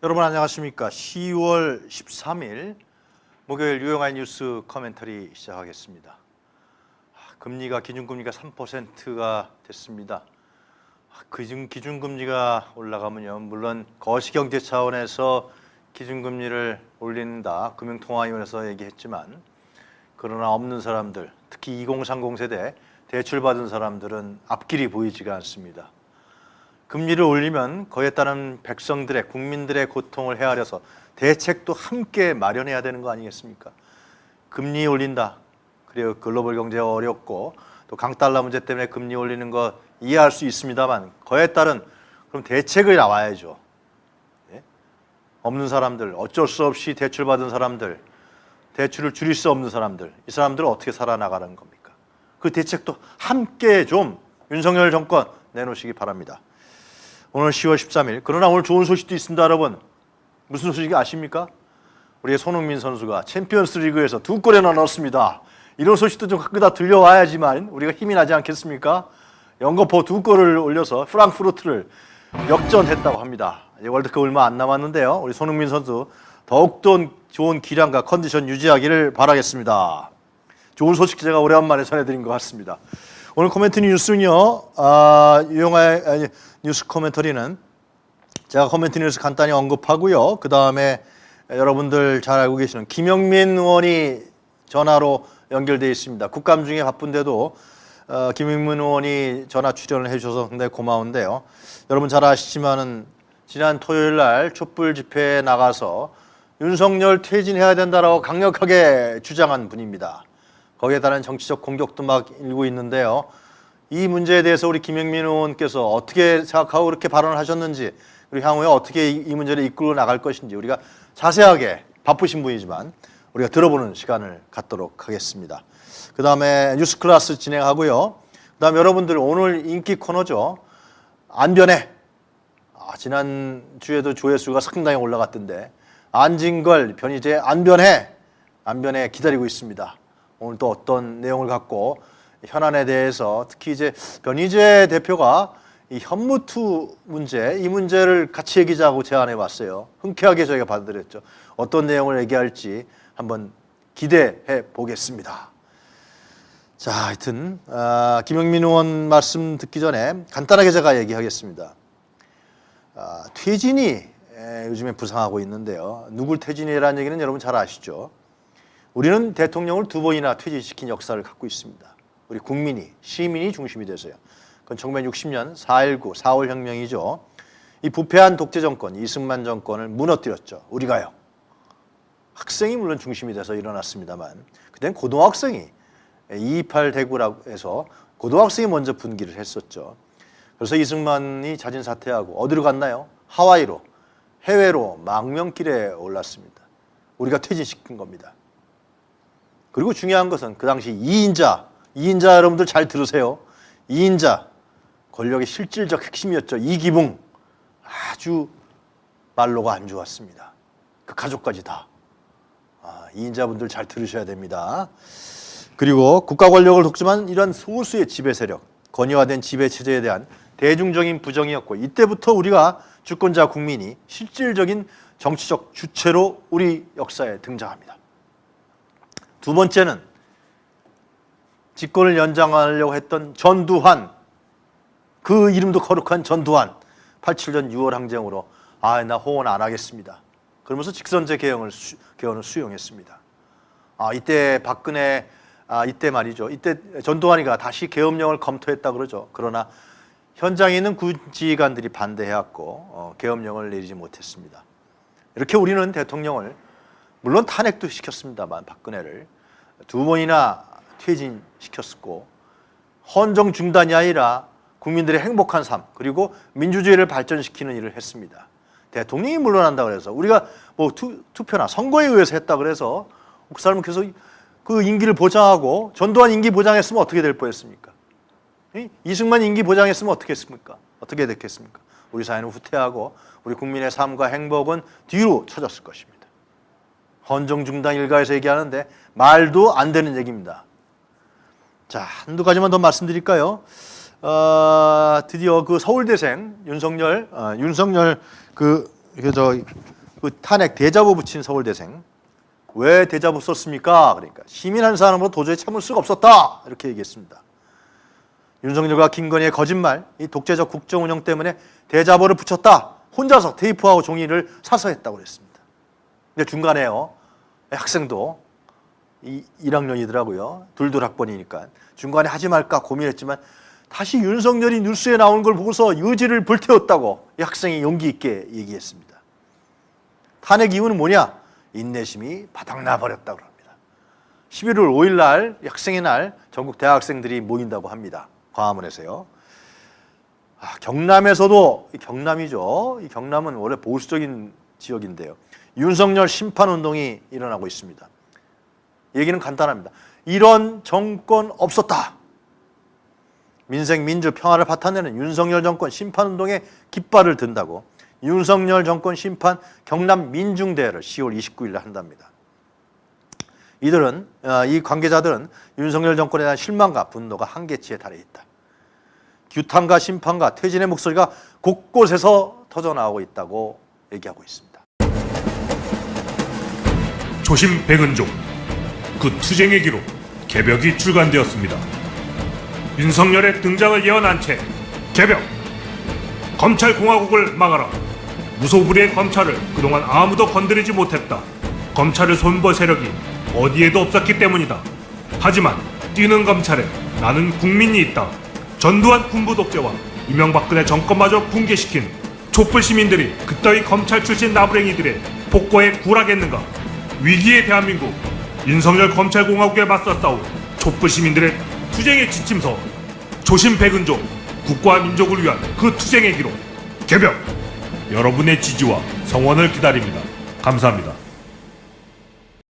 여러분 안녕하십니까? 10월 13일 목요일 유용한 뉴스 커멘터리 시작하겠습니다. 금리가 기준금리가 3%가 됐습니다. 기준금리가 올라가면요, 물론 거시경제 차원에서 기준금리를 올린다 금융통화위원회에서 얘기했지만, 그러나 없는 사람들, 특히 2030 세대 대출받은 사람들은 앞길이 보이지가 않습니다. 금리를 올리면 그에 따른 백성들의, 국민들의 고통을 헤아려서 대책도 함께 마련해야 되는 거 아니겠습니까? 금리 올린다, 그리고 글로벌 경제가 어렵고 또 강달러 문제 때문에 금리 올리는 거 이해할 수 있습니다만, 그에 따른 그럼 대책이 나와야죠. 예? 없는 사람들, 어쩔 수 없이 대출받은 사람들, 대출을 줄일 수 없는 사람들, 이 사람들은 어떻게 살아나가는 겁니까? 그 대책도 함께 좀 윤석열 정권 내놓으시기 바랍니다. 오늘 10월 13일, 그러나 오늘 좋은 소식도 있습니다. 여러분, 무슨 소식이 아십니까? 우리의 손흥민 선수가 챔피언스 리그에서 2골이나 넣었습니다. 이런 소식도 좀 가끔다 들려와야지만 우리가 힘이 나지 않겠습니까? 연거포 2골을 올려서 프랑크푸르트를 역전했다고 합니다. 월드컵 얼마 안 남았는데요, 우리 손흥민 선수 더욱더 좋은 기량과 컨디션 유지하기를 바라겠습니다. 좋은 소식 제가 오랜만에 전해드린 것 같습니다. 오늘 코멘트 뉴스는요, 유용한 뉴스 코멘터리는 제가 코멘트 뉴스 간단히 언급하고요. 그 다음에 여러분들 잘 알고 계시는 김영민 의원이 전화로 연결되어 있습니다. 국감 중에 바쁜데도 김영민 의원이 전화 출연을 해주셔서 굉장히 고마운데요. 여러분 잘 아시지만은 지난 토요일 날 촛불 집회에 나가서 윤석열 퇴진해야 된다라고 강력하게 주장한 분입니다. 거기에 따른 정치적 공격도 막 일고 있는데요. 이 문제에 대해서 우리 김영민 의원께서 어떻게 생각하고 그렇게 발언을 하셨는지, 그리고 향후에 어떻게 이 문제를 이끌어 나갈 것인지 우리가 자세하게, 바쁘신 분이지만 우리가 들어보는 시간을 갖도록 하겠습니다. 그 다음에 뉴스 클래스 진행하고요. 그 다음에 여러분들 오늘 인기 코너죠. 안변해. 지난 주에도 조회수가 상당히 올라갔던데, 안진걸, 변희재, 안변해 기다리고 있습니다. 오늘 또 어떤 내용을 갖고 현안에 대해서, 특히 이제 변희재 대표가 이 현무투 문제, 이 문제를 같이 얘기자고 제안해 왔어요. 흔쾌하게 저희가 받아들였죠. 어떤 내용을 얘기할지 한번 기대해 보겠습니다. 자, 하여튼 김영민 의원 말씀 듣기 전에 간단하게 제가 얘기하겠습니다. 퇴진이 요즘에 부상하고 있는데요. 누굴 퇴진이라는 얘기는 여러분 잘 아시죠? 우리는 대통령을 2번이나 퇴진시킨 역사를 갖고 있습니다. 우리 국민이, 시민이 중심이 돼서요. 그건 1960년 4.19 4월 혁명이죠. 이 부패한 독재 정권, 이승만 정권을 무너뜨렸죠. 우리가요. 학생이 물론 중심이 돼서 일어났습니다만, 그때는 고등학생이 228 대구라고 해서 고등학생이 먼저 분기를 했었죠. 그래서 이승만이 자진 사퇴하고 어디로 갔나요? 하와이로, 해외로 망명길에 올랐습니다. 우리가 퇴진시킨 겁니다. 그리고 중요한 것은 그 당시 2인자 여러분들 잘 들으세요. 2인자, 권력의 실질적 핵심이었죠. 이기붕, 아주 말로가 안 좋았습니다. 그 가족까지 다. 2인자분들 잘 들으셔야 됩니다. 그리고 국가 권력을 독점한 이런 소수의 지배 세력, 권위화된 지배 체제에 대한 대중적인 부정이었고, 이때부터 우리가 주권자 국민이 실질적인 정치적 주체로 우리 역사에 등장합니다. 두 번째는 집권을 연장하려고 했던 전두환, 그 이름도 거룩한 전두환, 87년 6월 항쟁으로 나 호언 안 하겠습니다. 그러면서 직선제 개헌을 수용했습니다. 이때 박근혜, 이때 말이죠. 이때 전두환이가 다시 계엄령을 검토했다 그러죠. 그러나 현장에 있는 군지관들이 반대해왔고 계엄령을 내리지 못했습니다. 이렇게 우리는 대통령을 물론 탄핵도 시켰습니다만 박근혜를 2번이나 퇴진시켰고, 헌정 중단이 아니라 국민들의 행복한 삶, 그리고 민주주의를 발전시키는 일을 했습니다. 대통령이 물러난다 그래서 우리가 뭐 투표나 선거에 의해서 했다 그래서 그 사람은 계속 그 임기를 보장하고, 전두환 임기 보장했으면 어떻게 될 뻔했습니까? 이승만 임기 보장했으면 어떻게 했습니까? 어떻게 됐겠습니까? 우리 사회는 후퇴하고 우리 국민의 삶과 행복은 뒤로 쳐졌을 것입니다. 헌정 중단 일가에서 얘기하는데 말도 안 되는 얘기입니다. 자, 한두 가지만 더 말씀드릴까요? 드디어 그 서울대생 윤석열 그 그 탄핵 대자보 붙인 서울대생 왜 대자보 썼습니까? 그러니까 시민 한 사람으로 도저히 참을 수가 없었다 이렇게 얘기했습니다. 윤석열과 김건희의 거짓말, 이 독재적 국정 운영 때문에 대자보를 붙였다. 혼자서 테이프하고 종이를 사서 했다고 그랬습니다. 근데 중간에요, 학생도 1학년이더라고요. 둘둘 학번이니까 중간에 하지 말까 고민했지만 다시 윤석열이 뉴스에 나오는 걸 보고서 의지를 불태웠다고 이 학생이 용기 있게 얘기했습니다. 탄핵 이유는 뭐냐? 인내심이 바닥나 버렸다고 합니다. 11월 5일 날 학생의 날 전국 대학생들이 모인다고 합니다. 광화문에서요. 경남에서도, 경남이죠. 이 경남은 원래 보수적인 지역인데요. 윤석열 심판운동이 일어나고 있습니다. 얘기는 간단합니다. 이런 정권 없었다. 민생, 민주, 평화를 바탕내는 윤석열 정권 심판운동에 깃발을 든다고 윤석열 정권 심판 경남 민중대회를 10월 29일 날 한답니다. 이 관계자들은 윤석열 정권에 대한 실망과 분노가 한계치에 달해 있다. 규탄과 심판과 퇴진의 목소리가 곳곳에서 터져나오고 있다고 얘기하고 있습니다. 조심 백은종, 그 투쟁의 기록 개벽이 출간되었습니다. 윤석열의 등장을 예언한 채 개벽! 검찰공화국을 막아라. 무소불위의 검찰을 그동안 아무도 건드리지 못했다. 검찰을 손볼 세력이 어디에도 없었기 때문이다. 하지만 뛰는 검찰에 나는 국민이 있다. 전두환 군부 독재와 이명박근혜 정권마저 붕괴시킨 촛불 시민들이 그따위 검찰 출신 나부랭이들의 폭거에 굴하겠는가? 위기의 대한민국, 윤석열 검찰공화국에 맞서 싸울 촛불 시민들의 투쟁의 지침서, 조심 백은종, 국가와 민족을 위한 그 투쟁의 기록 개벽! 여러분의 지지와 성원을 기다립니다. 감사합니다.